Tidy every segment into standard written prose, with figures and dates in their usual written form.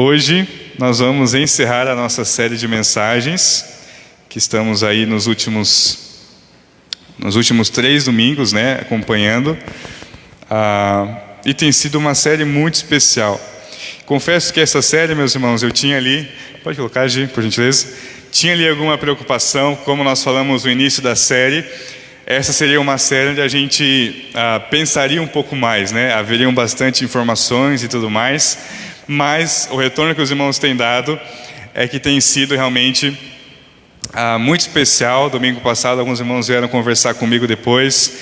Hoje nós vamos encerrar a nossa série de mensagens, que estamos aí nos últimos 3 domingos, acompanhando, e tem sido uma série muito especial. Confesso que essa série, meus irmãos, eu tinha ali, pode colocar, Gi, por gentileza, tinha ali alguma preocupação, como nós falamos no início da série. Essa seria uma série onde a gente pensaria um pouco mais, haveriam bastante informações e tudo mais, mas o retorno que os irmãos têm dado é que tem sido realmente muito especial. Domingo passado alguns irmãos vieram conversar comigo depois,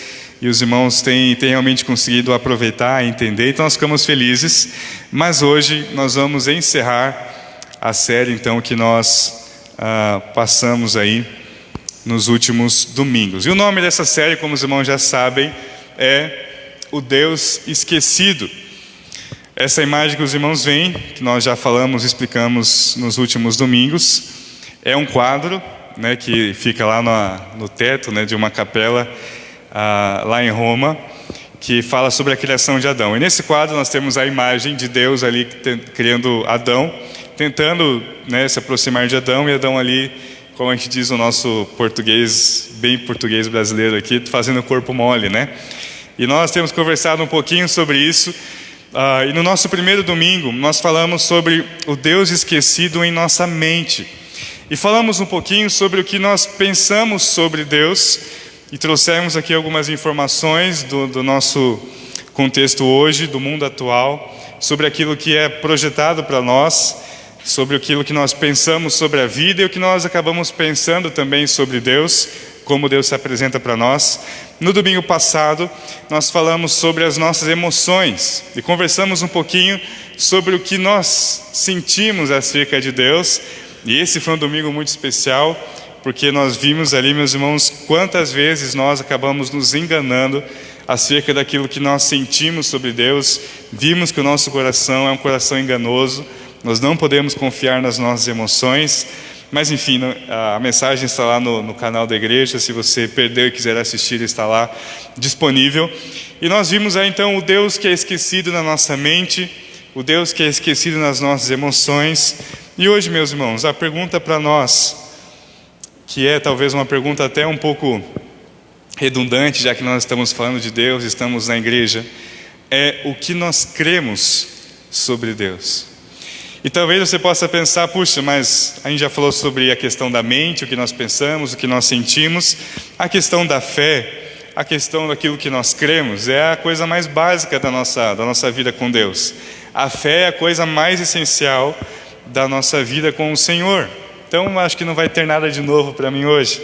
e os irmãos têm realmente conseguido aproveitar e entender, então nós ficamos felizes. Mas hoje nós vamos encerrar a série então que nós passamos aí nos últimos domingos. E o nome dessa série, como os irmãos já sabem, é O Deus Esquecido. Essa imagem que os irmãos veem, que nós já falamos, explicamos nos últimos domingos, é um quadro que fica lá no teto de uma capela lá em Roma, que fala sobre a criação de Adão. E nesse quadro nós temos a imagem de Deus ali criando Adão, tentando se aproximar de Adão, e Adão ali, como a gente diz no nosso português, bem português brasileiro aqui, fazendo corpo mole, E nós temos conversado um pouquinho sobre isso, e no nosso primeiro domingo nós falamos sobre o Deus esquecido em nossa mente. E falamos um pouquinho sobre o que nós pensamos sobre Deus, e trouxemos aqui algumas informações do nosso contexto hoje, do mundo atual, sobre aquilo que é projetado para nós, sobre aquilo que nós pensamos sobre a vida e o que nós acabamos pensando também sobre Deus, como Deus se apresenta para nós. No domingo passado, nós falamos sobre as nossas emoções e conversamos um pouquinho sobre o que nós sentimos acerca de Deus. E esse foi um domingo muito especial, porque nós vimos ali, meus irmãos, quantas vezes nós acabamos nos enganando acerca daquilo que nós sentimos sobre Deus. Vimos que o nosso coração é um coração enganoso, nós não podemos confiar nas nossas emoções. Mas enfim, a mensagem está lá no canal da igreja, se você perdeu e quiser assistir, está lá disponível. E nós vimos aí então o Deus que é esquecido na nossa mente, o Deus que é esquecido nas nossas emoções. E hoje, meus irmãos, a pergunta para nós, que é talvez uma pergunta até um pouco redundante, já que nós estamos falando de Deus, estamos na igreja, é o que nós cremos sobre Deus. E talvez você possa pensar, puxa, mas a gente já falou sobre a questão da mente, o que nós pensamos, o que nós sentimos. A questão da fé, a questão daquilo que nós cremos, é a coisa mais básica da nossa vida com Deus. A fé é a coisa mais essencial da nossa vida com o Senhor. Então acho que não vai ter nada de novo para mim hoje.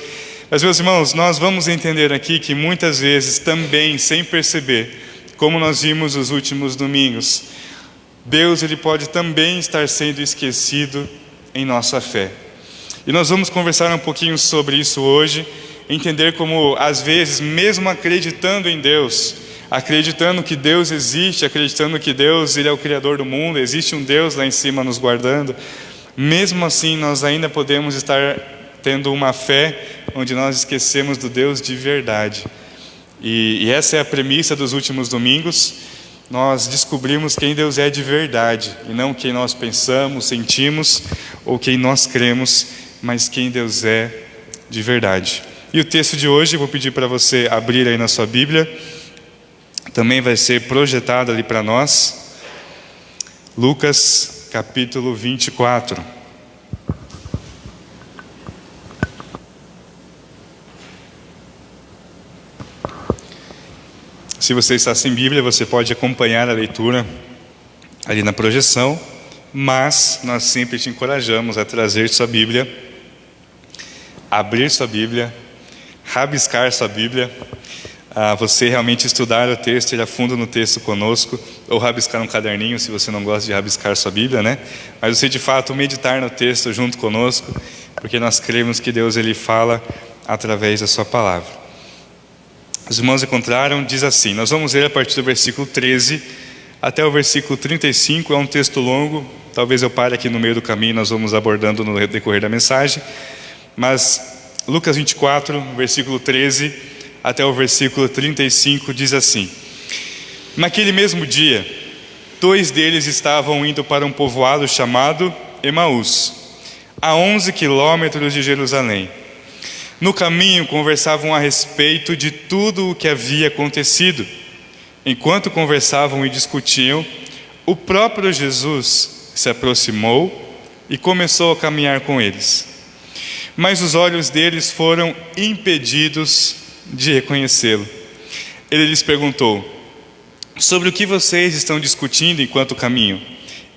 Mas, meus irmãos, nós vamos entender aqui que muitas vezes também, sem perceber, como nós vimos nos últimos domingos, Deus ele pode também estar sendo esquecido em nossa fé. E nós vamos conversar um pouquinho sobre isso hoje, entender como às vezes, mesmo acreditando em Deus, acreditando que Deus existe, acreditando que Deus ele é o Criador do mundo, existe um Deus lá em cima nos guardando, mesmo assim nós ainda podemos estar tendo uma fé onde nós esquecemos do Deus de verdade. E essa é a premissa dos últimos domingos. Nós descobrimos quem Deus é de verdade, e não quem nós pensamos, sentimos, ou quem nós cremos, mas quem Deus é de verdade. E o texto de hoje, eu vou pedir para você abrir aí na sua Bíblia, também vai ser projetado ali para nós, Lucas capítulo 24. Se você está sem Bíblia, você pode acompanhar a leitura ali na projeção, mas nós sempre te encorajamos a trazer sua Bíblia, abrir sua Bíblia, rabiscar sua Bíblia, a você realmente estudar o texto, ir a fundo no texto conosco, ou rabiscar um caderninho se você não gosta de rabiscar sua Bíblia, Mas você de fato meditar no texto junto conosco, porque nós cremos que Deus ele fala através da sua palavra. Os irmãos encontraram, diz assim, nós vamos ler a partir do versículo 13 até o versículo 35, é um texto longo, talvez eu pare aqui no meio do caminho, nós vamos abordando no decorrer da mensagem, mas Lucas 24, versículo 13 até o versículo 35 diz assim: Naquele mesmo dia, 2 deles estavam indo para um povoado chamado Emaús, a 11 quilômetros de Jerusalém. No caminho conversavam a respeito de tudo o que havia acontecido. Enquanto conversavam e discutiam, o próprio Jesus se aproximou e começou a caminhar com eles. Mas os olhos deles foram impedidos de reconhecê-lo. Ele lhes perguntou: sobre o que vocês estão discutindo enquanto caminham?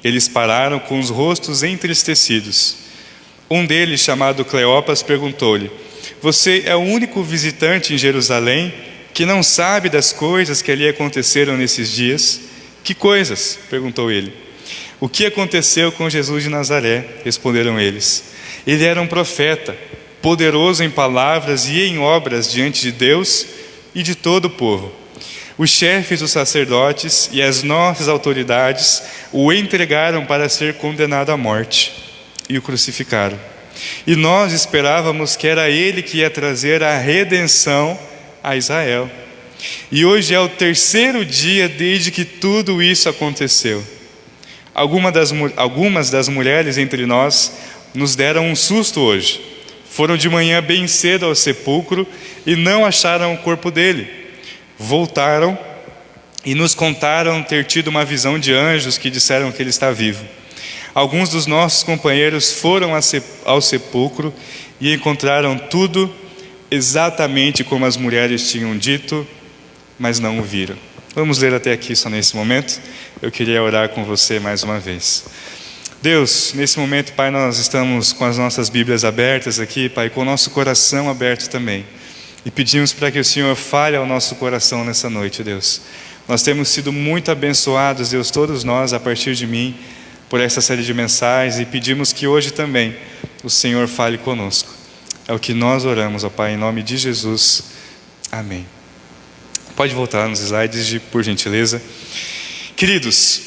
Eles pararam com os rostos entristecidos. Um deles, chamado Cleopas, perguntou-lhe: você é o único visitante em Jerusalém que não sabe das coisas que ali aconteceram nesses dias? Que coisas? Perguntou ele. O que aconteceu com Jesus de Nazaré? Responderam eles. Ele era um profeta, poderoso em palavras e em obras diante de Deus e de todo o povo. Os chefes dos sacerdotes e as nossas autoridades o entregaram para ser condenado à morte e o crucificaram. E nós esperávamos que era ele que ia trazer a redenção a Israel. E hoje é o 3º dia desde que tudo isso aconteceu. Algumas das mulheres entre nós nos deram um susto hoje. Foram de manhã bem cedo ao sepulcro e não acharam o corpo dele. Voltaram e nos contaram ter tido uma visão de anjos que disseram que ele está vivo. Alguns dos nossos companheiros foram ao sepulcro e encontraram tudo exatamente como as mulheres tinham dito, mas não o viram. Vamos ler até aqui só nesse momento. Eu queria orar com você mais uma vez. Deus, nesse momento, Pai, nós estamos com as nossas Bíblias abertas aqui, Pai, com o nosso coração aberto também. E pedimos para que o Senhor fale ao nosso coração nessa noite, Deus. Nós temos sido muito abençoados, Deus, todos nós, a partir de mim, por essa série de mensagens, e pedimos que hoje também o Senhor fale conosco. É o que nós oramos, ó Pai, em nome de Jesus. Amém. Pode voltar nos slides, por gentileza. Queridos,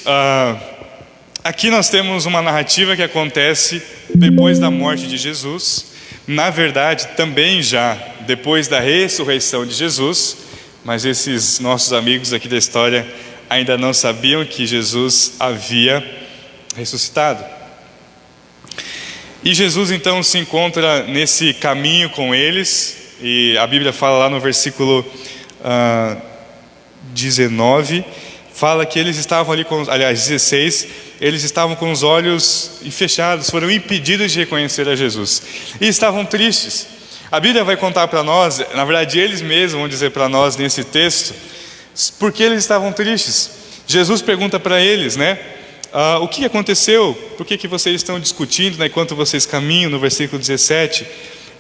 aqui nós temos uma narrativa que acontece depois da morte de Jesus. Na verdade, também já depois da ressurreição de Jesus, mas esses nossos amigos aqui da história ainda não sabiam que Jesus havia ressuscitado. E Jesus então se encontra nesse caminho com eles, e a Bíblia fala lá no versículo 19, fala que eles estavam ali com, aliás, 16, eles estavam com os olhos fechados, foram impedidos de reconhecer a Jesus, e estavam tristes. A Bíblia vai contar para nós, na verdade eles mesmos vão dizer para nós nesse texto, por que eles estavam tristes. Jesus pergunta para eles, né? O que aconteceu? Por que vocês estão discutindo, né, enquanto vocês caminham? No versículo 17.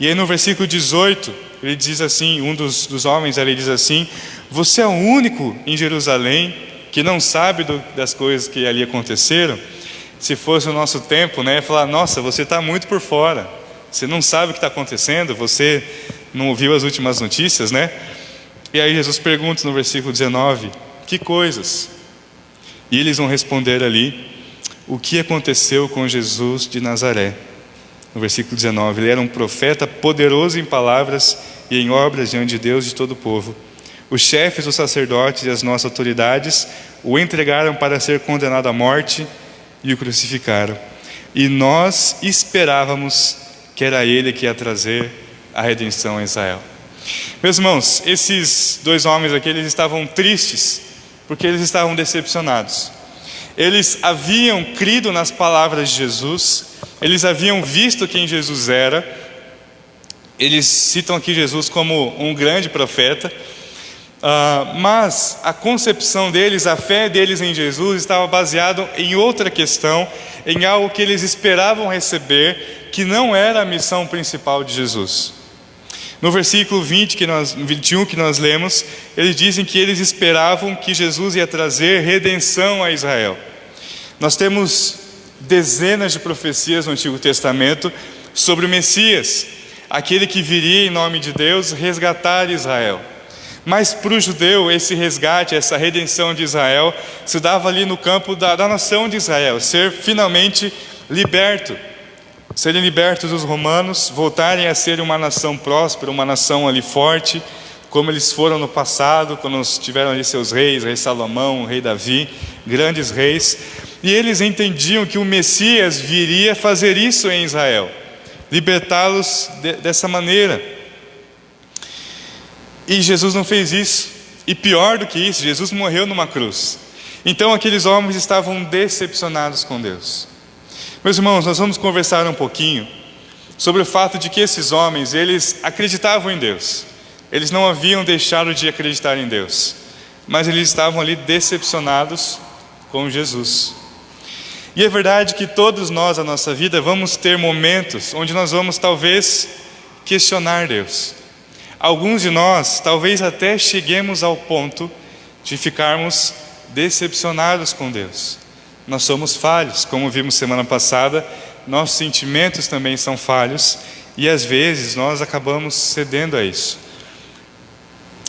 E aí no versículo 18, ele diz assim, um dos homens ali diz assim: você é o único em Jerusalém que não sabe das coisas que ali aconteceram? Se fosse o nosso tempo, né, falar: nossa, você está muito por fora, você não sabe o que está acontecendo, você não ouviu as últimas notícias, né? E aí Jesus pergunta no versículo 19: que coisas? E eles vão responder ali: o que aconteceu com Jesus de Nazaré? No versículo 19, ele era um profeta poderoso em palavras e em obras diante de Deus e de todo o povo. Os chefes dos sacerdotes e as nossas autoridades o entregaram para ser condenado à morte e o crucificaram. E nós esperávamos que era ele que ia trazer a redenção a Israel. Meus irmãos, esses 2 homens aqui, eles estavam tristes, porque eles estavam decepcionados. Eles haviam crido nas palavras de Jesus, eles haviam visto quem Jesus era. Eles citam aqui Jesus como um grande profeta, mas a concepção deles, a fé deles em Jesus estava baseada em outra questão, em algo que eles esperavam receber, que não era a missão principal de Jesus. No versículo 21 que nós lemos, eles dizem que eles esperavam que Jesus ia trazer redenção a Israel. Nós temos dezenas de profecias no Antigo Testamento sobre o Messias, aquele que viria em nome de Deus resgatar Israel. Mas para o judeu, esse resgate, essa redenção de Israel, se dava ali no campo da nação de Israel, ser finalmente liberto. Serem libertos dos romanos, voltarem a ser uma nação próspera, uma nação ali forte, como eles foram no passado, quando tiveram ali seus reis, rei Salomão, rei Davi, grandes reis, e eles entendiam que o Messias viria fazer isso em Israel, libertá-los dessa maneira. E Jesus não fez isso, e pior do que isso, Jesus morreu numa cruz. Então aqueles homens estavam decepcionados com Deus. Meus irmãos, nós vamos conversar um pouquinho sobre o fato de que esses homens, eles acreditavam em Deus. Eles não haviam deixado de acreditar em Deus, mas eles estavam ali decepcionados com Jesus. E é verdade que todos nós, na nossa vida, vamos ter momentos onde nós vamos talvez questionar Deus. Alguns de nós talvez até cheguemos ao ponto de ficarmos decepcionados com Deus. Nós somos falhos, como vimos semana passada, nossos sentimentos também são falhos, e às vezes nós acabamos cedendo a isso.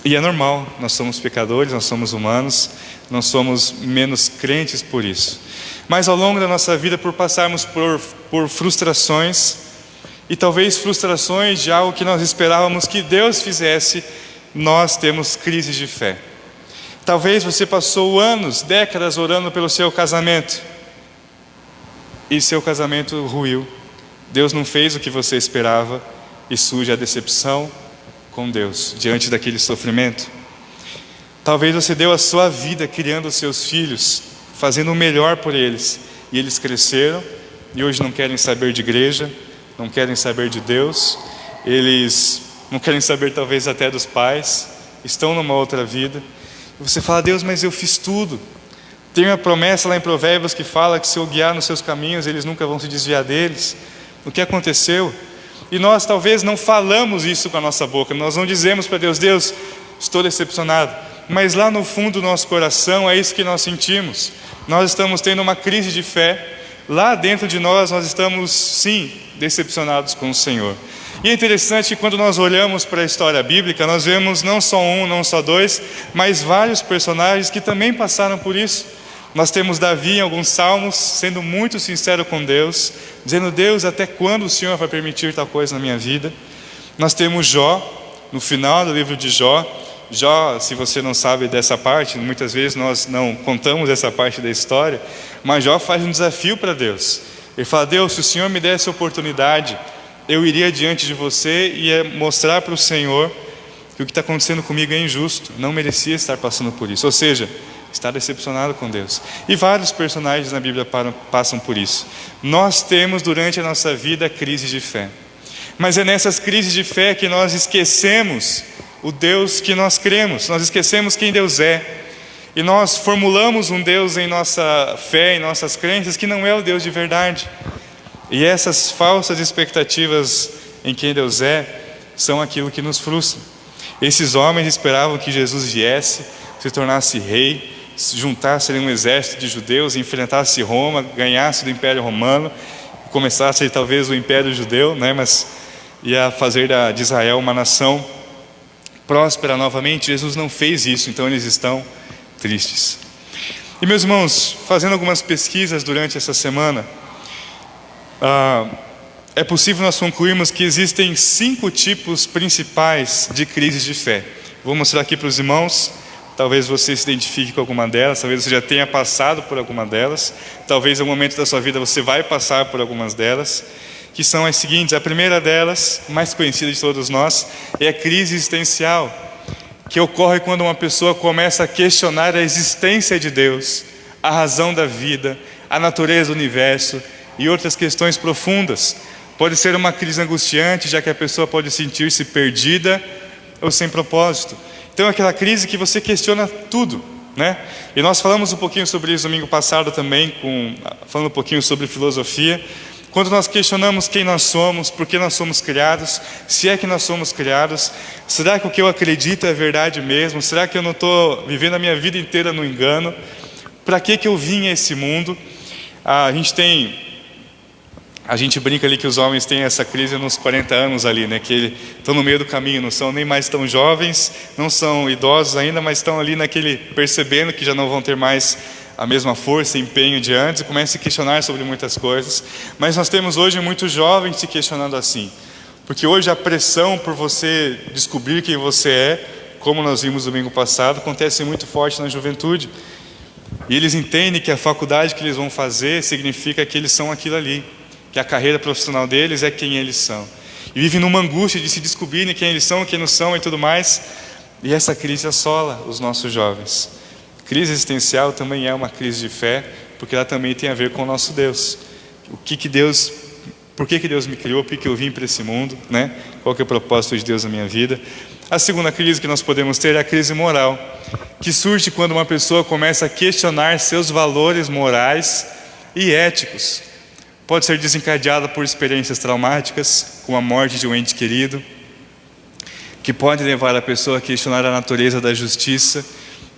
E é normal, nós somos pecadores, nós somos humanos, não somos menos crentes por isso. Mas ao longo da nossa vida, por passarmos por frustrações, e talvez frustrações de algo que nós esperávamos que Deus fizesse, nós temos crises de fé. Talvez você passou anos, décadas orando pelo seu casamento, e seu casamento ruiu. Deus não fez o que você esperava, e surge a decepção com Deus, diante daquele sofrimento. Talvez você deu a sua vida criando os seus filhos, fazendo o melhor por eles, e eles cresceram, e hoje não querem saber de igreja, não querem saber de Deus, eles não querem saber talvez até dos pais, estão numa outra vida, e você fala: Deus, mas eu fiz tudo. Tem uma promessa lá em Provérbios que fala que se eu guiar nos seus caminhos, eles nunca vão se desviar deles. O que aconteceu? E nós talvez não falamos isso com a nossa boca, nós não dizemos para Deus: Deus, estou decepcionado, mas lá no fundo do nosso coração é isso que nós sentimos. Nós estamos tendo uma crise de fé, lá dentro de nós estamos sim decepcionados com o Senhor. E é interessante que quando nós olhamos para a história bíblica, nós vemos não só um, não só dois, mas vários personagens que também passaram por isso. Nós temos Davi em alguns salmos, sendo muito sincero com Deus, dizendo: Deus, até quando o Senhor vai permitir tal coisa na minha vida? Nós temos Jó, no final do livro de Jó. Jó, se você não sabe dessa parte, muitas vezes nós não contamos essa parte da história, mas Jó faz um desafio para Deus. Ele fala: Deus, se o Senhor me desse a oportunidade, eu iria diante de você e ia mostrar para o Senhor que o que está acontecendo comigo é injusto, não merecia estar passando por isso. Ou seja, está decepcionado com Deus. E vários personagens na Bíblia passam por isso. Nós temos durante a nossa vida crises de fé, mas é nessas crises de fé que nós esquecemos o Deus que nós cremos, nós esquecemos quem Deus é, e nós formulamos um Deus em nossa fé, em nossas crenças, que não é o Deus de verdade. E essas falsas expectativas em quem Deus é, são aquilo que nos frustra. Esses homens esperavam que Jesus viesse, se tornasse rei, se juntasse ali um exército de judeus, enfrentasse Roma, ganhasse do Império Romano, começasse talvez o Império Judeu, mas ia fazer de Israel uma nação próspera novamente. Jesus não fez isso, então eles estão tristes. E meus irmãos, fazendo algumas pesquisas durante essa semana, é possível nós concluirmos que existem 5 tipos principais de crises de fé. Vou mostrar aqui para os irmãos, talvez você se identifique com alguma delas, talvez você já tenha passado por alguma delas, talvez em um momento da sua vida você vai passar por algumas delas, que são as seguintes. A primeira delas, mais conhecida de todos nós, é a crise existencial, que ocorre quando uma pessoa começa a questionar a existência de Deus, a razão da vida, a natureza do universo e outras questões profundas. Pode ser uma crise angustiante, já que a pessoa pode sentir-se perdida ou sem propósito. Então é aquela crise que você questiona tudo, E nós falamos um pouquinho sobre isso domingo passado também, falando um pouquinho sobre filosofia. Quando nós questionamos quem nós somos, por que nós somos criados, se é que nós somos criados, será que o que eu acredito é verdade mesmo? Será que eu não estou vivendo a minha vida inteira no engano? Para que eu vim a esse mundo? A gente brinca ali que os homens têm essa crise nos 40 anos ali, que estão no meio do caminho, não são nem mais tão jovens, não são idosos ainda, mas estão ali percebendo que já não vão ter mais a mesma força e empenho de antes, e começam a se questionar sobre muitas coisas. Mas nós temos hoje muitos jovens se questionando assim, porque hoje a pressão por você descobrir quem você é como nós vimos domingo passado, acontece muito forte na juventude. E eles entendem que a faculdade que eles vão fazer significa que eles são aquilo ali, que a carreira profissional deles é quem eles são. E vivem numa angústia de se descobrirem quem eles são, quem não são e tudo mais. E essa crise assola os nossos jovens. Crise existencial também é uma crise de fé, porque ela também tem a ver com o nosso Deus. Por que Deus me criou? Por que eu vim para esse mundo, né? Qual que é o propósito de Deus na minha vida? A segunda crise que nós podemos ter é a crise moral, que surge quando uma pessoa começa a questionar seus valores morais e éticos. Pode ser desencadeada por experiências traumáticas, como a morte de um ente querido, que pode levar a pessoa a questionar a natureza da justiça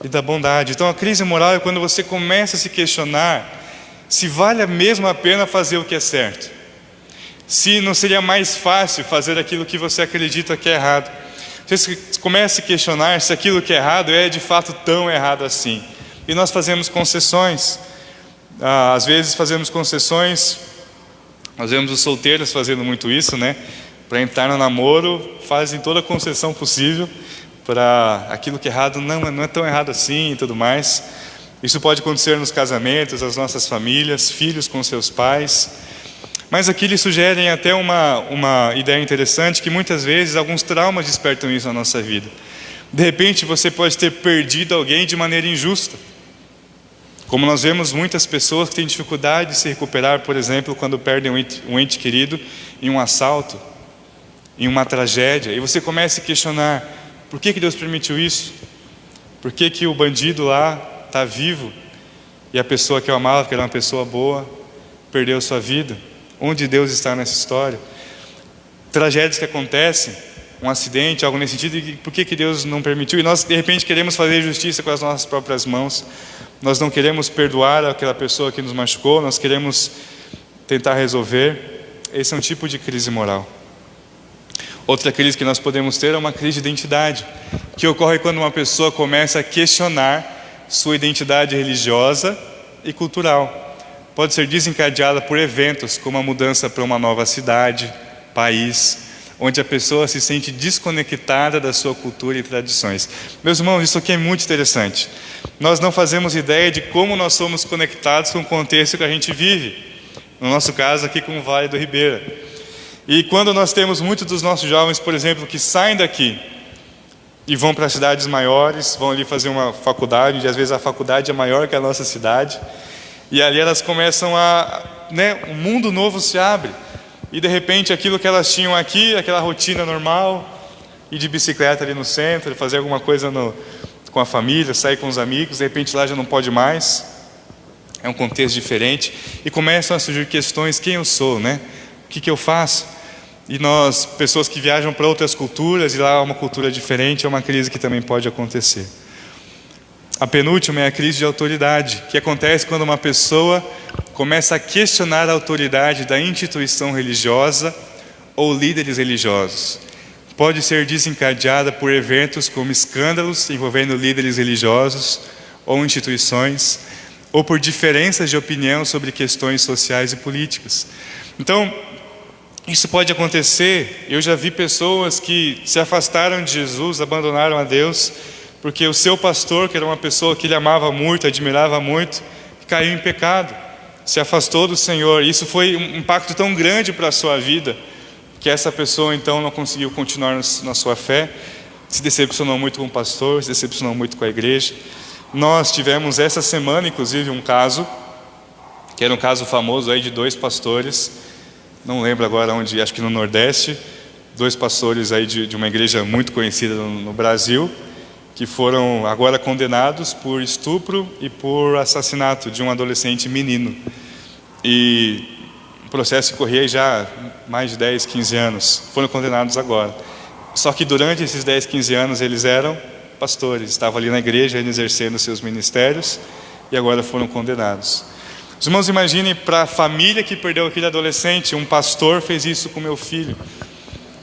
e da bondade. Então a crise moral é quando você começa a se questionar se vale mesmo a pena fazer o que é certo. Se não seria mais fácil fazer aquilo que você acredita que é errado. Você começa a se questionar se aquilo que é errado é de fato tão errado assim. E nós fazemos concessões. Às vezes fazemos concessões, nós vemos os solteiros fazendo muito isso, né? Para entrar no namoro, fazem toda a concessão possível para aquilo que é errado não é tão errado assim e tudo mais. Isso pode acontecer nos casamentos, nas nossas famílias, filhos com seus pais. Mas aqui eles sugerem até uma ideia interessante, que muitas vezes alguns traumas despertam isso na nossa vida. De repente você pode ter perdido alguém de maneira injusta. Como nós vemos muitas pessoas que têm dificuldade de se recuperar, por exemplo, quando perdem um ente querido em um assalto, em uma tragédia. E você começa a questionar, por que Deus permitiu isso? Por que o bandido lá está vivo e a pessoa que eu amava, que era uma pessoa boa, perdeu sua vida? Onde Deus está nessa história? Tragédias que acontecem, um acidente, algo nesse sentido, e por que Deus não permitiu? E nós de repente queremos fazer justiça com as nossas próprias mãos. Nós não queremos perdoar aquela pessoa que nos machucou, nós queremos tentar resolver. Esse é um tipo de crise moral. Outra crise que nós podemos ter é uma crise de identidade, que ocorre quando uma pessoa começa a questionar sua identidade religiosa e cultural. Pode ser desencadeada por eventos como a mudança para uma nova cidade, país, onde a pessoa se sente desconectada da sua cultura e tradições. Meus irmãos, isso aqui é muito interessante. Nós não fazemos ideia de como nós somos conectados com o contexto que a gente vive. No nosso caso aqui com o Vale do Ribeira. E quando nós temos muitos dos nossos jovens, por exemplo, que saem daqui e vão para cidades maiores, vão ali fazer uma faculdade, e às vezes a faculdade é maior que a nossa cidade, e ali elas começam um mundo novo se abre. E de repente aquilo que elas tinham aqui, aquela rotina normal, ir de bicicleta ali no centro, fazer alguma coisa com a família, sair com os amigos, de repente lá já não pode mais. É um contexto diferente. E começam a surgir questões, quem eu sou, né? O que eu faço? E nós, pessoas que viajam para outras culturas, e lá é uma cultura diferente, é uma crise que também pode acontecer. A penúltima é a crise de autoridade, que acontece quando uma pessoa começa a questionar a autoridade da instituição religiosa ou líderes religiosos. Pode ser desencadeada por eventos como escândalos envolvendo líderes religiosos ou instituições, ou por diferenças de opinião sobre questões sociais e políticas. Então, isso pode acontecer. Eu já vi pessoas que se afastaram de Jesus, abandonaram a Deus, porque o seu pastor, que era uma pessoa que ele amava muito, admirava muito, caiu em pecado, se afastou do Senhor. Isso foi um impacto tão grande para a sua vida, que essa pessoa então não conseguiu continuar na sua fé, se decepcionou muito com o pastor, se decepcionou muito com a igreja. Nós tivemos essa semana, inclusive, um caso, que era um caso famoso aí de 2 pastores, não lembro agora onde, acho que no Nordeste, 2 pastores aí de uma igreja muito conhecida no Brasil, que foram agora condenados por estupro e por assassinato de um adolescente menino. E o processo corria já mais de 10, 15 anos. Foram condenados agora. Só que durante esses 10, 15 anos eles eram pastores, estavam ali na igreja exercendo seus ministérios e agora foram condenados. Os irmãos, imaginem para a família que perdeu aquele adolescente, um pastor fez isso com meu filho.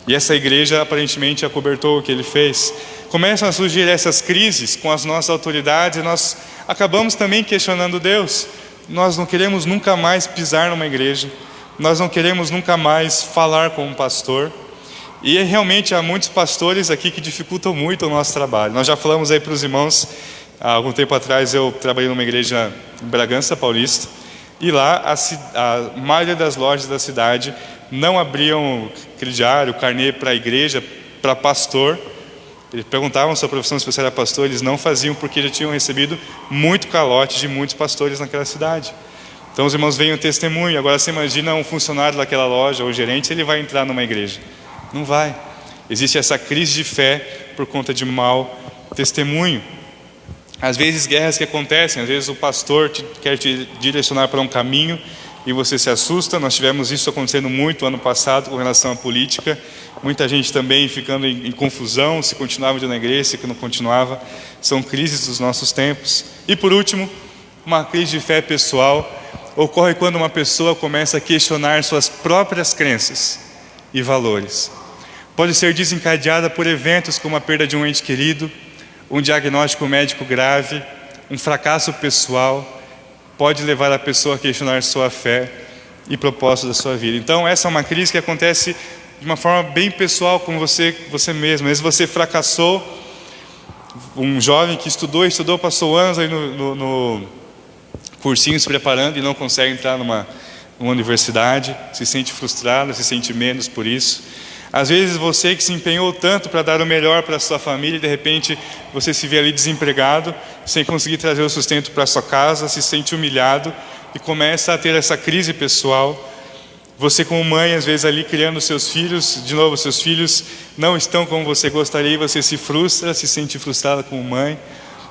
E essa igreja aparentemente acobertou o que ele fez. Começam a surgir essas crises com as nossas autoridades e nós acabamos também questionando Deus. Nós não queremos nunca mais pisar numa igreja, nós não queremos nunca mais falar com um pastor. E realmente há muitos pastores aqui que dificultam muito o nosso trabalho. Nós já falamos aí para os irmãos, há algum tempo atrás eu trabalhei numa igreja em Bragança Paulista, e lá a maioria das lojas da cidade não abriam crediário, carnê para a igreja, para pastor. Eles perguntavam sua profissão, se você era pastor, eles não faziam porque já tinham recebido muito calote de muitos pastores naquela cidade. Então os irmãos veem o testemunho. Agora você imagina um funcionário daquela loja, ou gerente, ele vai entrar numa igreja. Não vai. Existe essa crise de fé por conta de mau testemunho. Às vezes guerras que acontecem, às vezes o pastor quer te direcionar para um caminho e você se assusta. Nós tivemos isso acontecendo muito ano passado com relação à política. Muita gente também ficando em confusão, se continuava indo na igreja, se não continuava. São crises dos nossos tempos. E por último, uma crise de fé pessoal ocorre quando uma pessoa começa a questionar suas próprias crenças e valores. Pode ser desencadeada por eventos como a perda de um ente querido, um diagnóstico médico grave, um fracasso pessoal, pode levar a pessoa a questionar sua fé e propósito da sua vida. Então essa é uma crise que acontece de uma forma bem pessoal com você mesmo. Às vezes você fracassou, um jovem que estudou, passou anos aí no cursinho se preparando e não consegue entrar numa universidade, se sente frustrado, se sente menos por isso. Às vezes você que se empenhou tanto para dar o melhor para a sua família, e de repente você se vê ali desempregado, sem conseguir trazer o sustento para a sua casa, se sente humilhado e começa a ter essa crise pessoal. Você como mãe, às vezes ali criando seus filhos, de novo, seus filhos não estão como você gostaria e você se frustra, se sente frustrada como mãe.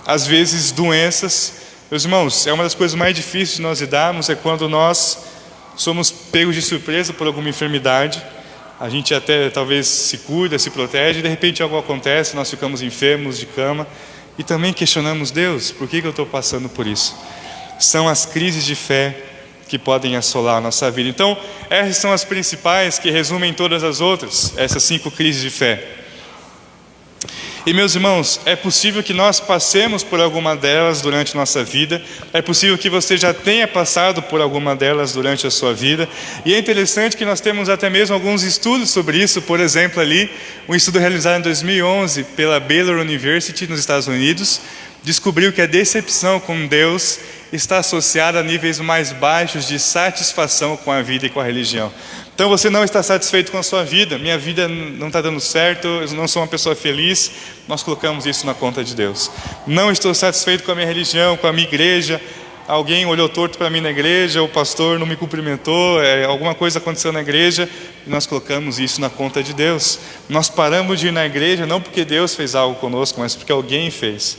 Às vezes doenças. Meus irmãos, é uma das coisas mais difíceis de nós lidarmos, é quando nós somos pegos de surpresa por alguma enfermidade. A gente até talvez se cuida, se protege, e de repente algo acontece, nós ficamos enfermos de cama e também questionamos Deus, por que eu estou passando por isso? São as crises de fé que podem assolar a nossa vida. Então, essas são as principais que resumem todas as outras, essas 5 crises de fé. E meus irmãos, é possível que nós passemos por alguma delas durante nossa vida, é possível que você já tenha passado por alguma delas durante a sua vida, e é interessante que nós temos até mesmo alguns estudos sobre isso. Por exemplo, ali, um estudo realizado em 2011 pela Baylor University nos Estados Unidos, descobriu que a decepção com Deus está associada a níveis mais baixos de satisfação com a vida e com a religião. Então você não está satisfeito com a sua vida, minha vida não está dando certo, eu não sou uma pessoa feliz, nós colocamos isso na conta de Deus. Não estou satisfeito com a minha religião, com a minha igreja, alguém olhou torto para mim na igreja, o pastor não me cumprimentou, alguma coisa aconteceu na igreja, e nós colocamos isso na conta de Deus. Nós paramos de ir na igreja não porque Deus fez algo conosco, mas porque alguém fez.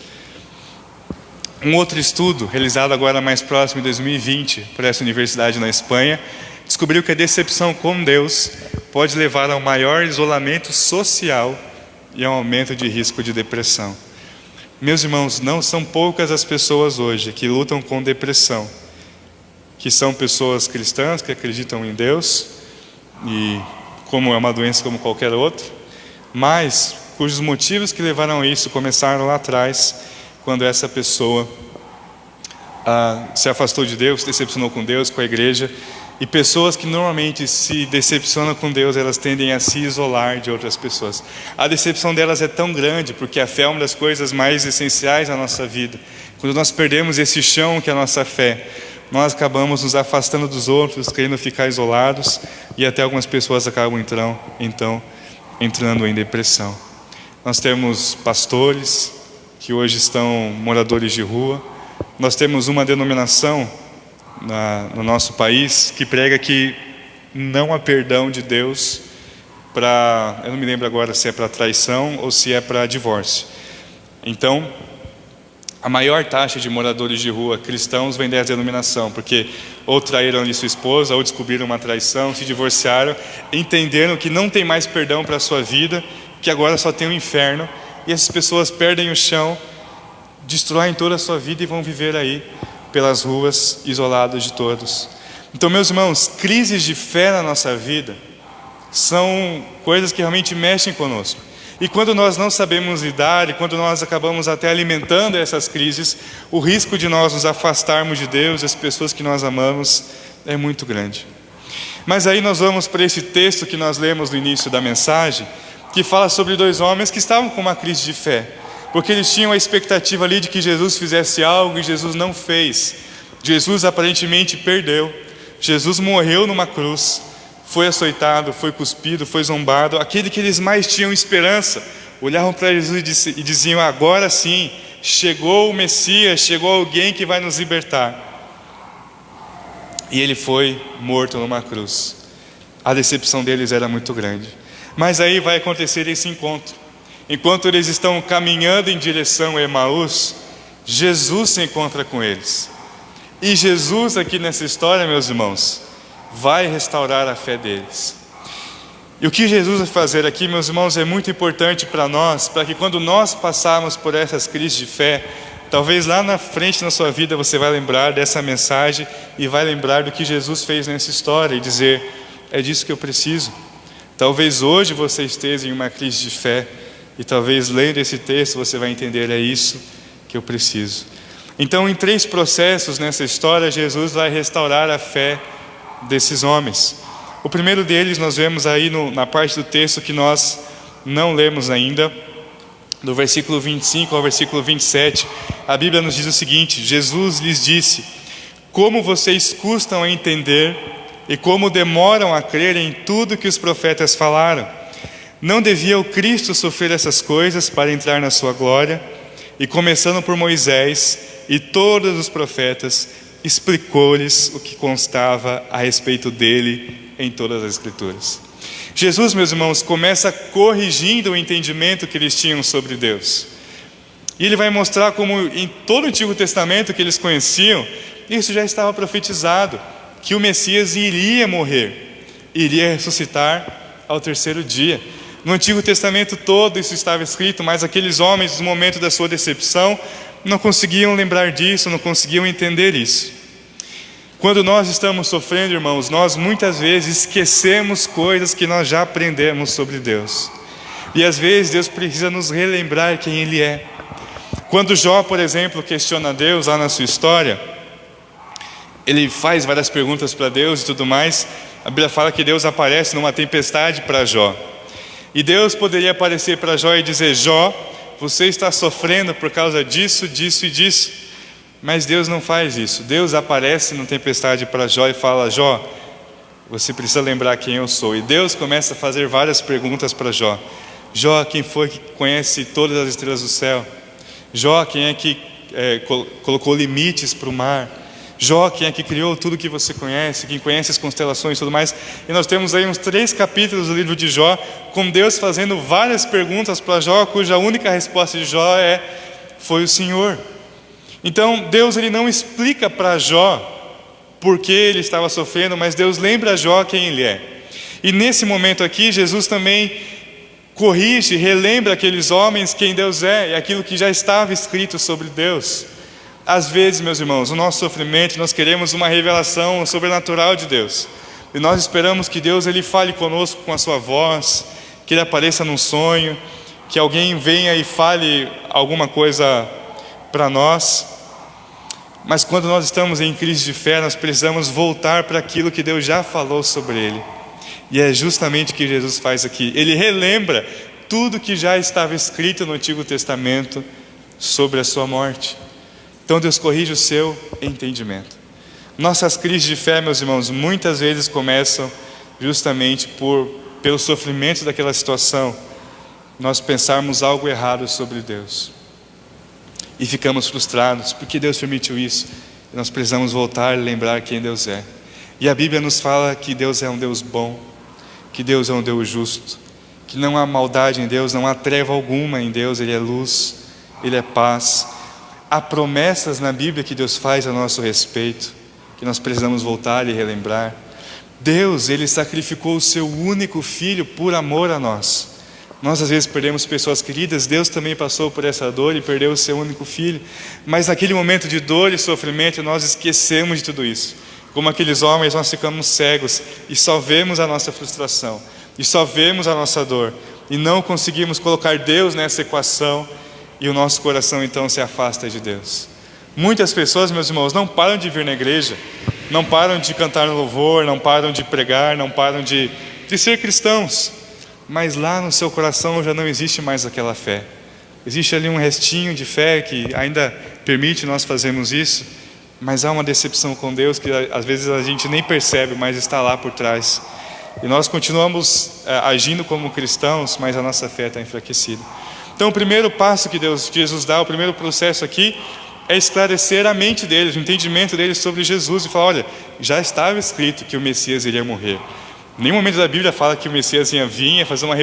Um outro estudo, realizado agora mais próximo, em 2020, por essa universidade na Espanha, descobriu que a decepção com Deus pode levar a um maior isolamento social e a um aumento de risco de depressão. Meus irmãos, não são poucas as pessoas hoje que lutam com depressão, que são pessoas cristãs, que acreditam em Deus, e como é uma doença como qualquer outra, mas cujos motivos que levaram a isso começaram lá atrás, quando essa pessoa se afastou de Deus, se decepcionou com Deus, com a igreja. E pessoas que normalmente se decepcionam com Deus, elas tendem a se isolar de outras pessoas. A decepção delas é tão grande, porque a fé é uma das coisas mais essenciais da nossa vida. Quando nós perdemos esse chão que é a nossa fé, nós acabamos nos afastando dos outros, querendo ficar isolados, e até algumas pessoas acabam então entrando em depressão. Nós temos pastores que hoje estão moradores de rua. Nós temos uma denominação no nosso país que prega que não há perdão de Deus eu não me lembro agora se é para traição ou se é para divórcio. Então, a maior taxa de moradores de rua cristãos vem dessa denominação, porque ou traíram ali sua esposa, ou descobriram uma traição, se divorciaram, entenderam que não tem mais perdão para a sua vida, que agora só tem o inferno, e essas pessoas perdem o chão, destroem toda a sua vida e vão viver aí pelas ruas, isolados de todos. Então, meus irmãos, crises de fé na nossa vida são coisas que realmente mexem conosco. E quando nós não sabemos lidar, e quando nós acabamos até alimentando essas crises, o risco de nós nos afastarmos de Deus, das pessoas que nós amamos, é muito grande. Mas aí nós vamos para esse texto que nós lemos no início da mensagem, que fala sobre dois homens que estavam com uma crise de fé, porque eles tinham a expectativa ali de que Jesus fizesse algo e Jesus não fez. Jesus aparentemente perdeu. Jesus morreu numa cruz, foi açoitado, foi cuspido, foi zombado. Aquele que eles mais tinham esperança, olhavam para Jesus e diziam: agora sim, chegou o Messias, chegou alguém que vai nos libertar. E ele foi morto numa cruz. A decepção deles era muito grande. Mas aí vai acontecer esse encontro. Enquanto eles estão caminhando em direção a Emaús, Jesus se encontra com eles. E Jesus aqui nessa história, meus irmãos, vai restaurar a fé deles. E o que Jesus vai fazer aqui, meus irmãos, é muito importante para nós, para que quando nós passarmos por essas crises de fé, talvez lá na frente na sua vida você vai lembrar dessa mensagem e vai lembrar do que Jesus fez nessa história e dizer: é disso que eu preciso. Talvez hoje você esteja em uma crise de fé e talvez lendo esse texto você vai entender: é isso que eu preciso. Então, em 3 processos nessa história, Jesus vai restaurar a fé desses homens. O primeiro deles nós vemos aí na parte do texto que nós não lemos ainda, do versículo 25 ao versículo 27, a Bíblia nos diz o seguinte: Jesus lhes disse: como vocês custam a entender e como demoram a crer em tudo que os profetas falaram. Não devia o Cristo sofrer essas coisas para entrar na sua glória? E começando por Moisés e todos os profetas, explicou-lhes o que constava a respeito dele em todas as Escrituras. Jesus, meus irmãos, começa corrigindo o entendimento que eles tinham sobre Deus. E ele vai mostrar como em todo o Antigo Testamento que eles conheciam, isso já estava profetizado, que o Messias iria morrer, iria ressuscitar ao 3º dia. No Antigo Testamento todo isso estava escrito, mas aqueles homens, no momento da sua decepção, não conseguiam lembrar disso, não conseguiam entender isso. Quando nós estamos sofrendo, irmãos, nós muitas vezes esquecemos coisas que nós já aprendemos sobre Deus. E às vezes Deus precisa nos relembrar quem Ele é. Quando Jó, por exemplo, questiona Deus lá na sua história, ele faz várias perguntas para Deus e tudo mais. A Bíblia fala que Deus aparece numa tempestade para Jó. E Deus poderia aparecer para Jó e dizer: Jó, você está sofrendo por causa disso, disso e disso. Mas Deus não faz isso. Deus aparece numa tempestade para Jó e fala: Jó, você precisa lembrar quem eu sou. E Deus começa a fazer várias perguntas para Jó. Jó, quem foi que conhece todas as estrelas do céu? Jó, quem é que colocou limites para o mar? Jó, quem é que criou tudo que você conhece, quem conhece as constelações e tudo mais. E nós temos aí uns 3 capítulos do livro de Jó, com Deus fazendo várias perguntas para Jó, cuja única resposta de Jó foi o Senhor. Então Deus ele não explica para Jó por que ele estava sofrendo, mas Deus lembra a Jó quem ele é. E nesse momento aqui, Jesus também corrige, relembra aqueles homens quem Deus é e aquilo que já estava escrito sobre Deus. Às vezes, meus irmãos, no nosso sofrimento nós queremos uma revelação sobrenatural de Deus. E nós esperamos que Deus ele fale conosco com a sua voz, que Ele apareça num sonho, que alguém venha e fale alguma coisa para nós. Mas quando nós estamos em crise de fé, nós precisamos voltar para aquilo que Deus já falou sobre Ele. E é justamente o que Jesus faz aqui. Ele relembra tudo que já estava escrito no Antigo Testamento sobre a sua morte. Então Deus corrige o seu entendimento. Nossas crises de fé, meus irmãos, muitas vezes começam justamente pelo sofrimento daquela situação, nós pensarmos algo errado sobre Deus. E ficamos frustrados, porque Deus permitiu isso. E nós precisamos voltar e lembrar quem Deus é. E a Bíblia nos fala que Deus é um Deus bom, que Deus é um Deus justo, que não há maldade em Deus, não há treva alguma em Deus, Ele é luz, Ele é paz. Há promessas na Bíblia que Deus faz a nosso respeito, que nós precisamos voltar e relembrar. Deus, Ele sacrificou o seu único Filho por amor a nós. Nós às vezes perdemos pessoas queridas, Deus também passou por essa dor e perdeu o seu único Filho. Mas naquele momento de dor e sofrimento, nós esquecemos de tudo isso. Como aqueles homens, nós ficamos cegos e só vemos a nossa frustração, e só vemos a nossa dor, e não conseguimos colocar Deus nessa equação, e o nosso coração então se afasta de Deus. Muitas pessoas, meus irmãos, não param de vir na igreja, não param de cantar no louvor, não param de pregar, não param de ser cristãos, mas lá no seu coração já não existe mais aquela fé. Existe ali um restinho de fé que ainda permite nós fazermos isso, mas há uma decepção com Deus que às vezes a gente nem percebe, mas está lá por trás. E nós continuamos agindo como cristãos, mas a nossa fé está enfraquecida. Então o primeiro passo que Jesus dá, o primeiro processo aqui, é esclarecer a mente deles, o entendimento deles sobre Jesus, e falar: olha, já estava escrito que o Messias iria morrer. Em nenhum momento da Bíblia fala que o Messias ia vir, ia fazer uma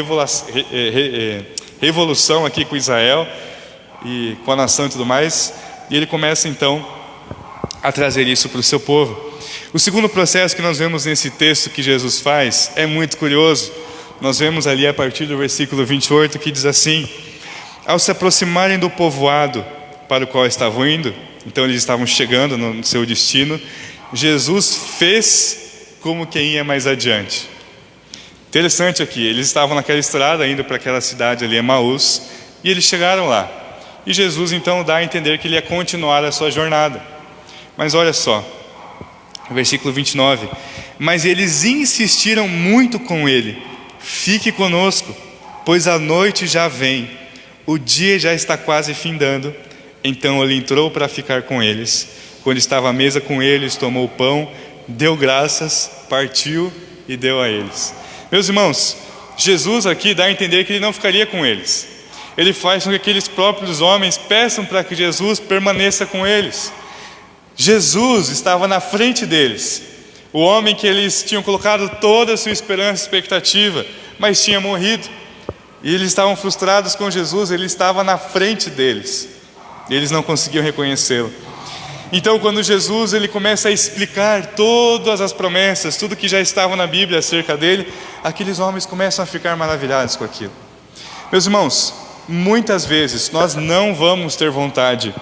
revolução aqui com Israel e com a nação e tudo mais. E ele começa então a trazer isso para o seu povo. O segundo processo que nós vemos nesse texto que Jesus faz é muito curioso. Nós vemos ali a partir do versículo 28 que diz assim: ao se aproximarem do povoado para o qual estavam indo, então eles estavam chegando no seu destino, Jesus fez como quem ia mais adiante. Interessante aqui, eles estavam naquela estrada indo para aquela cidade ali, Emaús, e eles chegaram lá. E Jesus então dá a entender que ele ia continuar a sua jornada. Mas olha só, versículo 29, mas eles insistiram muito com ele: fique conosco, pois a noite já vem, o dia já está quase findando. Então ele entrou para ficar com eles. Quando estava à mesa com eles, tomou o pão, deu graças, partiu e deu a eles. Meus irmãos, Jesus aqui dá a entender que ele não ficaria com eles. Ele faz com que aqueles próprios homens peçam para que Jesus permaneça com eles. Jesus estava na frente deles, o homem que eles tinham colocado toda a sua esperança e expectativa, mas tinha morrido. E eles estavam frustrados com Jesus, ele estava na frente deles. Eles não conseguiam reconhecê-lo. Então, quando Jesus ele começa a explicar todas as promessas, tudo que já estava na Bíblia acerca dele, aqueles homens começam a ficar maravilhados com aquilo. Meus irmãos, muitas vezes nós não vamos ter vontade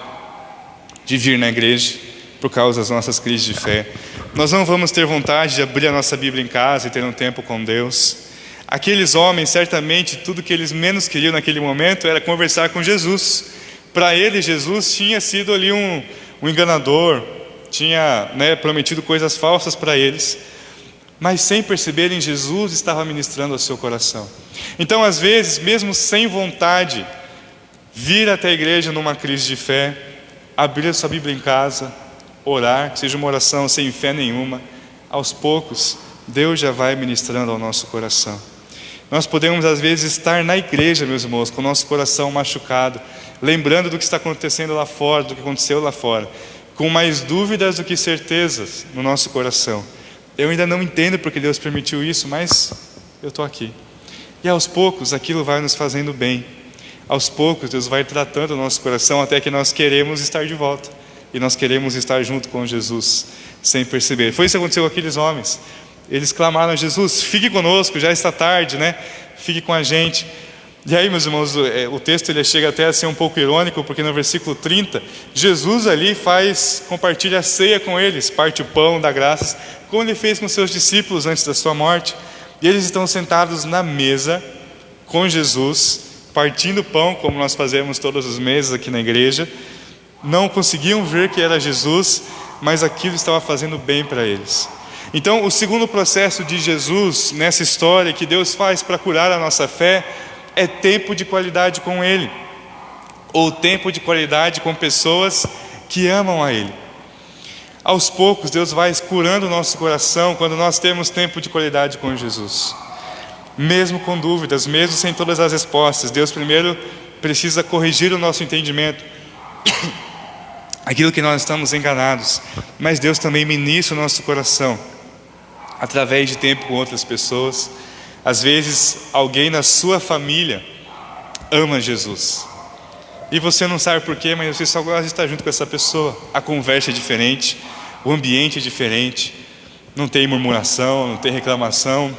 de vir na igreja por causa das nossas crises de fé. Nós não vamos ter vontade de abrir a nossa Bíblia em casa e ter um tempo com Deus. Aqueles homens, certamente, tudo que eles menos queriam naquele momento era conversar com Jesus. Para eles, Jesus tinha sido ali um enganador, tinha prometido coisas falsas para eles, mas sem perceberem, Jesus estava ministrando ao seu coração. Então, às vezes, mesmo sem vontade, vir até a igreja numa crise de fé, abrir a sua Bíblia em casa, orar, que seja uma oração sem fé nenhuma, aos poucos, Deus já vai ministrando ao nosso coração. Nós podemos às vezes estar na igreja, meus irmãos, com o nosso coração machucado, lembrando do que está acontecendo lá fora, do que aconteceu lá fora, com mais dúvidas do que certezas no nosso coração. Eu ainda não entendo porque Deus permitiu isso, mas eu estou aqui. E aos poucos aquilo vai nos fazendo bem. Aos poucos Deus vai tratando o nosso coração até que nós queremos estar de volta. E nós queremos estar junto com Jesus, sem perceber. Foi isso que aconteceu com aqueles homens. Eles clamaram a Jesus: fique conosco, já está tarde, fique com a gente. E aí, meus irmãos, o texto ele chega até a ser um pouco irônico, porque no versículo 30, Jesus ali compartilha a ceia com eles, parte o pão, dá graças, como ele fez com seus discípulos antes da sua morte. E eles estão sentados na mesa com Jesus, partindo o pão, como nós fazemos todos os meses aqui na igreja. Não conseguiam ver que era Jesus, mas aquilo estava fazendo bem para eles. Então, o segundo processo de Jesus nessa história que Deus faz para curar a nossa fé é tempo de qualidade com Ele, ou tempo de qualidade com pessoas que amam a Ele. Aos poucos Deus vai curando o nosso coração quando nós temos tempo de qualidade com Jesus. Mesmo com dúvidas, mesmo sem todas as respostas, Deus primeiro precisa corrigir o nosso entendimento, aquilo que nós estamos enganados, mas Deus também ministra o nosso coração através de tempo com outras pessoas. Às vezes alguém na sua família ama Jesus e você não sabe porquê, mas você só gosta de estar junto com essa pessoa. A conversa é diferente, o ambiente é diferente, não tem murmuração, não tem reclamação,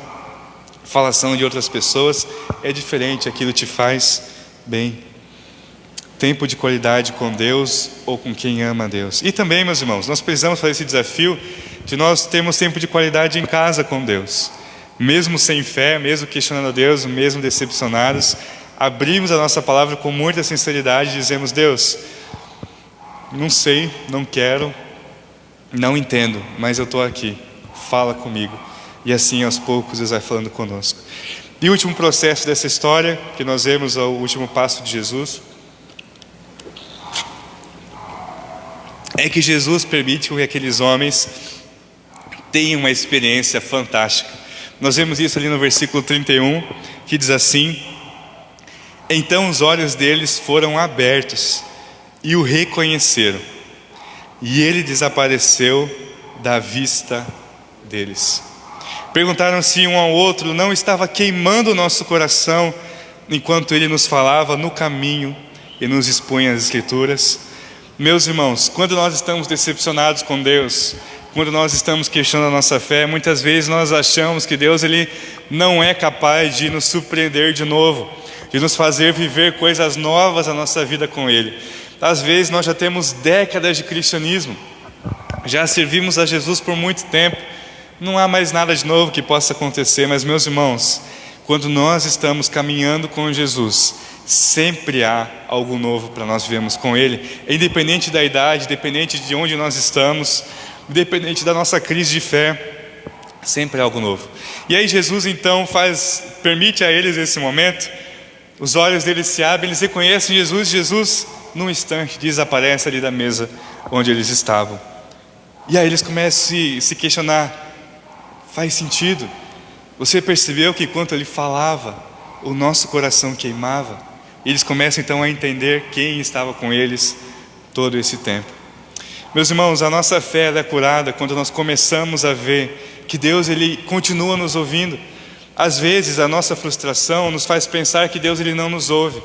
falação de outras pessoas, é diferente, aquilo te faz bem. Tempo de qualidade com Deus ou com quem ama a Deus. E também, meus irmãos, nós precisamos fazer esse desafio de nós termos tempo de qualidade em casa com Deus. Mesmo sem fé, mesmo questionando a Deus, mesmo decepcionados, abrimos a nossa palavra com muita sinceridade e dizemos: Deus, não sei, não quero, não entendo, mas eu estou aqui, fala comigo. E assim aos poucos Deus vai falando conosco. E o último processo dessa história, que nós vemos o último passo de Jesus, é que Jesus permite que aqueles homens tenham uma experiência fantástica. Nós vemos isso ali no versículo 31, que diz assim: então os olhos deles foram abertos e o reconheceram, e ele desapareceu da vista deles. Perguntaram-se um ao outro: não estava queimando o nosso coração enquanto ele nos falava no caminho e nos expunha as Escrituras? Meus irmãos, quando nós estamos decepcionados com Deus, quando nós estamos questionando a nossa fé, muitas vezes nós achamos que Deus ele não é capaz de nos surpreender de novo, de nos fazer viver coisas novas na nossa vida com Ele. Às vezes nós já temos décadas de cristianismo, já servimos a Jesus por muito tempo, não há mais nada de novo que possa acontecer. Mas meus irmãos, quando nós estamos caminhando com Jesus, sempre há algo novo para nós vivermos com Ele, independente da idade, independente de onde nós estamos, independente da nossa crise de fé, sempre há algo novo. E aí Jesus então permite a eles esse momento, os olhos deles se abrem, eles reconhecem Jesus num instante desaparece ali da mesa onde eles estavam. E aí eles começam a se questionar: faz sentido? Você percebeu que enquanto ele falava, o nosso coração queimava? E eles começam então a entender quem estava com eles todo esse tempo. Meus irmãos, a nossa fé ela é curada quando nós começamos a ver que Deus ele continua nos ouvindo. Às vezes a nossa frustração nos faz pensar que Deus ele não nos ouve.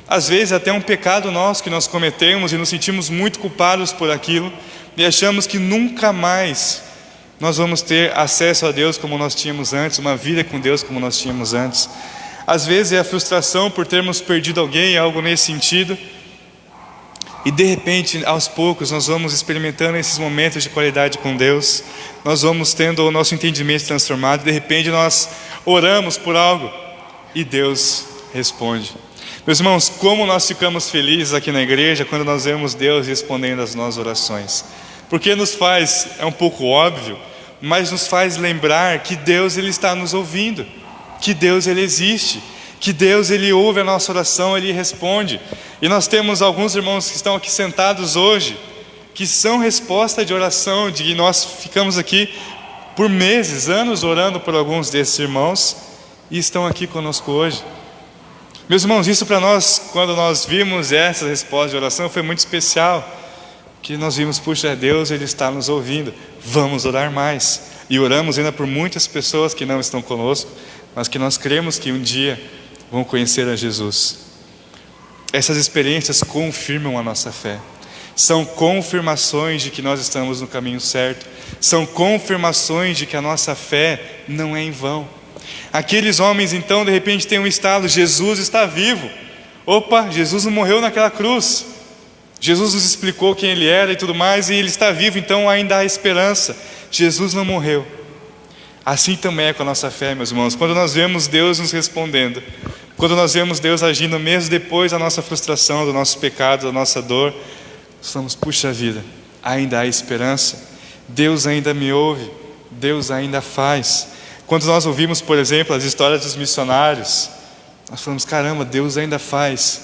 Às vezes até um pecado nosso que nós cometemos e nos sentimos muito culpados por aquilo e achamos que nunca mais nós vamos ter acesso a Deus como nós tínhamos antes, uma vida com Deus como nós tínhamos antes. Às vezes é a frustração por termos perdido alguém, algo nesse sentido. E de repente, aos poucos, nós vamos experimentando esses momentos de qualidade com Deus. Nós vamos tendo o nosso entendimento transformado. De repente nós oramos por algo e Deus responde. Meus irmãos, como nós ficamos felizes aqui na igreja quando nós vemos Deus respondendo às nossas orações. Porque nos faz, é um pouco óbvio, mas nos faz lembrar que Deus ele está nos ouvindo, que Deus ele existe, que Deus ele ouve a nossa oração, ele responde. E nós temos alguns irmãos que estão aqui sentados hoje, que são resposta de oração, de que nós ficamos aqui por meses, anos orando por alguns desses irmãos, e estão aqui conosco hoje. Meus irmãos, isso para nós, quando nós vimos essa resposta de oração, foi muito especial. Que nós vimos, puxa, Deus ele está nos ouvindo, vamos orar mais. E oramos ainda por muitas pessoas que não estão conosco, mas que nós cremos que um dia vão conhecer a Jesus. Essas experiências confirmam a nossa fé, são confirmações de que nós estamos no caminho certo, são confirmações de que a nossa fé não é em vão. Aqueles homens então de repente têm um estalo: Jesus está vivo. Opa, Jesus não morreu naquela cruz, Jesus nos explicou quem Ele era e tudo mais, e Ele está vivo, então ainda há esperança. Jesus não morreu. Assim também é com a nossa fé, meus irmãos. Quando nós vemos Deus nos respondendo, quando nós vemos Deus agindo mesmo depois da nossa frustração, do nosso pecado, da nossa dor, nós falamos: puxa vida, ainda há esperança, Deus ainda me ouve, Deus ainda faz. Quando nós ouvimos, por exemplo, as histórias dos missionários, nós falamos: caramba, Deus ainda faz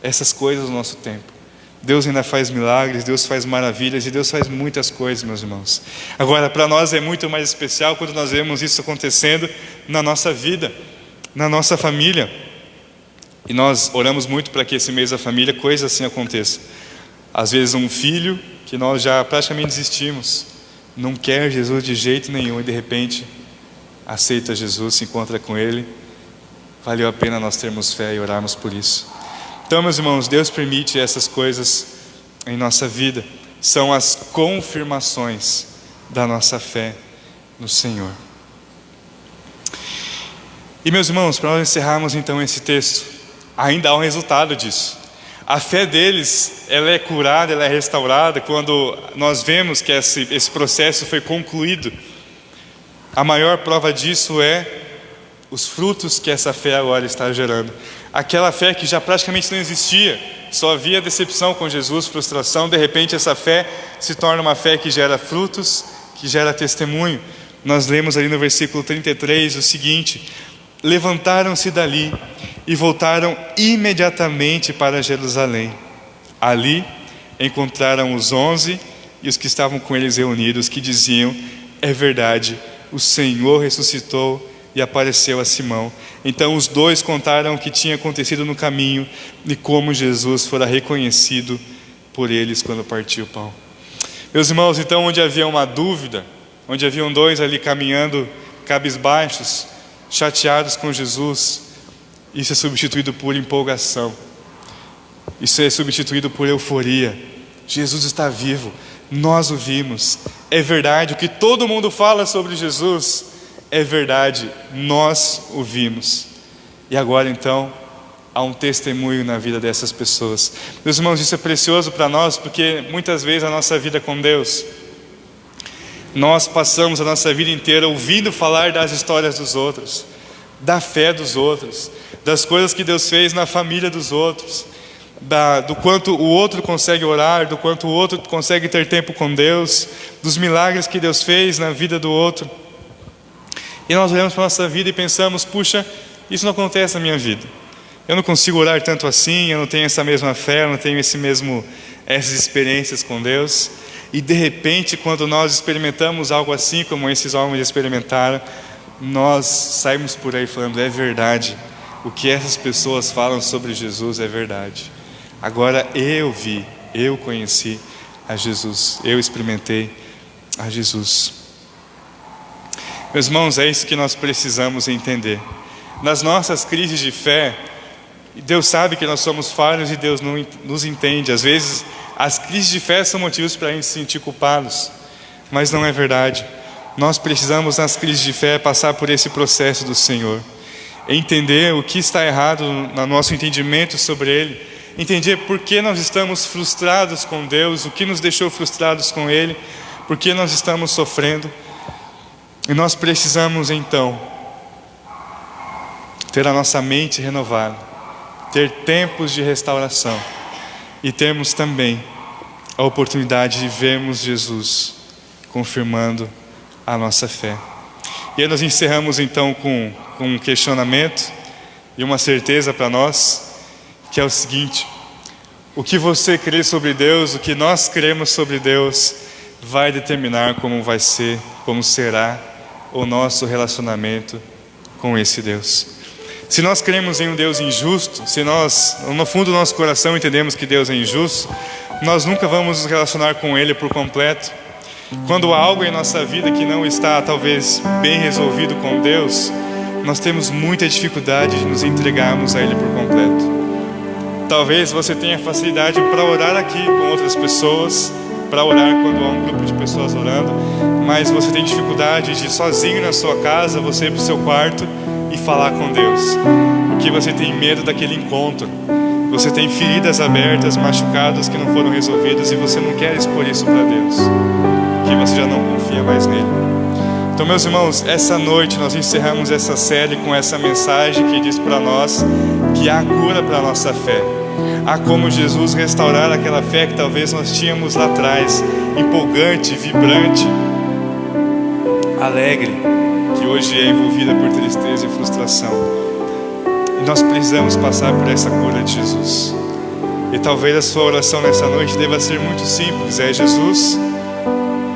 essas coisas no nosso tempo. Deus ainda faz milagres, Deus faz maravilhas e Deus faz muitas coisas, meus irmãos. Agora, para nós é muito mais especial quando nós vemos isso acontecendo na nossa vida, na nossa família. E nós oramos muito para que esse mês da família coisa assim aconteça. Às vezes um filho que nós já praticamente desistimos, não quer Jesus de jeito nenhum e de repente aceita Jesus, se encontra com Ele. Valeu a pena nós termos fé e orarmos por isso. Então, meus irmãos, Deus permite essas coisas em nossa vida. São as confirmações da nossa fé no Senhor. E, meus irmãos, para nós encerrarmos então esse texto, ainda há um resultado disso. A fé deles, ela é curada, ela é restaurada quando nós vemos que esse processo foi concluído. A maior prova disso é os frutos que essa fé agora está gerando. Aquela fé que já praticamente não existia, só havia decepção com Jesus, frustração. De repente essa fé se torna uma fé que gera frutos, que gera testemunho. Nós lemos ali no versículo 33 o seguinte: levantaram-se dali e voltaram imediatamente para Jerusalém. Ali encontraram os 11 e os que estavam com eles reunidos, que diziam: é verdade, o Senhor ressuscitou e apareceu a Simão. Então os dois contaram o que tinha acontecido no caminho e como Jesus fora reconhecido por eles quando partiu o pão. Meus irmãos, então onde havia uma dúvida, onde haviam dois ali caminhando cabisbaixos, chateados com Jesus, isso é substituído por empolgação, isso é substituído por euforia. Jesus está vivo, nós o vimos, é verdade, o que todo mundo fala sobre Jesus é verdade, nós o vimos. E agora então há um testemunho na vida dessas pessoas. Meus irmãos, isso é precioso para nós, porque muitas vezes a nossa vida com Deus, nós passamos a nossa vida inteira ouvindo falar das histórias dos outros, da fé dos outros, das coisas que Deus fez na família dos outros, do quanto o outro consegue orar, do quanto o outro consegue ter tempo com Deus, dos milagres que Deus fez na vida do outro. E nós olhamos para a nossa vida e pensamos: puxa, isso não acontece na minha vida. Eu não consigo orar tanto assim, eu não tenho essa mesma fé, eu não tenho essas experiências com Deus. E de repente, quando nós experimentamos algo assim, como esses homens experimentaram, nós saímos por aí falando: é verdade, o que essas pessoas falam sobre Jesus é verdade. Agora eu vi, eu conheci a Jesus, eu experimentei a Jesus. Meus irmãos, é isso que nós precisamos entender. Nas nossas crises de fé, Deus sabe que nós somos falhos e Deus não nos entende. Às vezes as crises de fé são motivos para a gente se sentir culpados, mas não é verdade. Nós precisamos, nas crises de fé, passar por esse processo do Senhor, entender o que está errado no nosso entendimento sobre Ele, entender por que nós estamos frustrados com Deus, o que nos deixou frustrados com Ele, por que nós estamos sofrendo. E nós precisamos então ter a nossa mente renovada, ter tempos de restauração e termos também a oportunidade de vermos Jesus confirmando a nossa fé. E aí nós encerramos então com um questionamento e uma certeza para nós, que é o seguinte: o que você crê sobre Deus, o que nós cremos sobre Deus, vai determinar como vai ser, como será o nosso relacionamento com esse Deus. Se nós cremos em um Deus injusto, se nós, no fundo do nosso coração, entendemos que Deus é injusto, nós nunca vamos nos relacionar com Ele por completo. Quando há algo em nossa vida que não está talvez bem resolvido com Deus, nós temos muita dificuldade de nos entregarmos a Ele por completo. Talvez você tenha facilidade para orar aqui com outras pessoas, para orar quando há um grupo de pessoas orando, mas você tem dificuldade de sozinho na sua casa, você ir para o seu quarto e falar com Deus, porque você tem medo daquele encontro, você tem feridas abertas, machucados que não foram resolvidos e você não quer expor isso para Deus, porque você já não confia mais nele. Então, meus irmãos, essa noite nós encerramos essa série com essa mensagem que diz para nós que há cura para a nossa fé. Há como Jesus restaurar aquela fé que talvez nós tínhamos lá atrás, empolgante, vibrante, alegre, que hoje é envolvida por tristeza e frustração. E nós precisamos passar por essa cura de Jesus. E talvez a sua oração nessa noite deva ser muito simples: é: Jesus,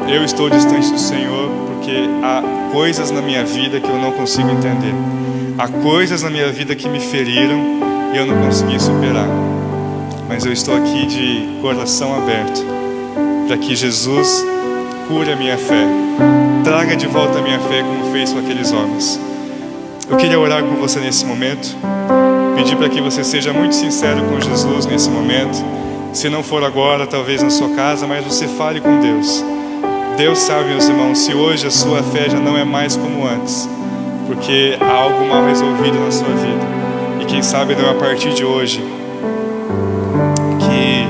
eu estou distante do Senhor porque há coisas na minha vida que eu não consigo entender. Há coisas na minha vida que me feriram e eu não consegui superar. Mas eu estou aqui de coração aberto para que Jesus cure a minha fé, traga de volta a minha fé como fez com aqueles homens. Eu queria orar com você nesse momento, pedir para que você seja muito sincero com Jesus nesse momento. Se não for agora, talvez na sua casa, mas você fale com Deus. Deus sabe, meus irmãos, se hoje a sua fé já não é mais como antes, porque há algo mal resolvido na sua vida. E quem sabe não é a partir de hoje que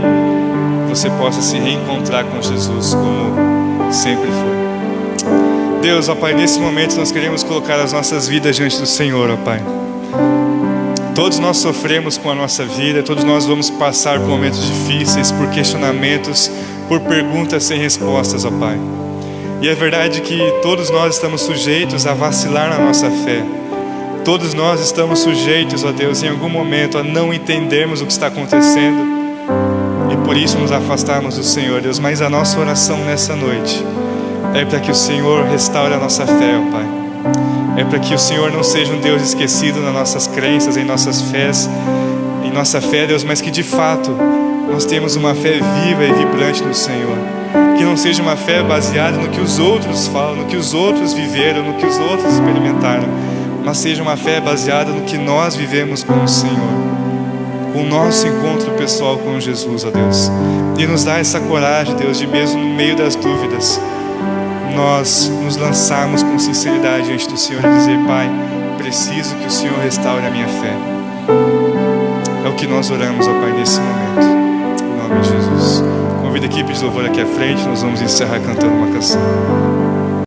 você possa se reencontrar com Jesus como sempre foi. Deus, ó Pai, nesse momento nós queremos colocar as nossas vidas diante do Senhor, ó Pai. Todos nós sofremos com a nossa vida, todos nós vamos passar por momentos difíceis, por questionamentos, por perguntas sem respostas, ó Pai. E é verdade que todos nós estamos sujeitos a vacilar na nossa fé. Todos nós estamos sujeitos, ó Deus, em algum momento a não entendermos o que está acontecendo e por isso nos afastarmos do Senhor, Deus. Mas a nossa oração nessa noite é para que o Senhor restaure a nossa fé, ó Pai. É para que o Senhor não seja um Deus esquecido nas nossas crenças, em nossas fés, em nossa fé, Deus, mas que de fato nós temos uma fé viva e vibrante no Senhor. Que não seja uma fé baseada no que os outros falam, no que os outros viveram, no que os outros experimentaram, mas seja uma fé baseada no que nós vivemos com o Senhor, com o nosso encontro pessoal com Jesus, ó Deus. E nos dá essa coragem, Deus, de mesmo no meio das dúvidas, nós nos lançarmos com sinceridade diante do Senhor e dizer: Pai, preciso que o Senhor restaure a minha fé. É o que nós oramos, ó Pai, nesse momento, em nome de Jesus. Convido a equipe de louvor aqui à frente, nós vamos encerrar cantando uma canção.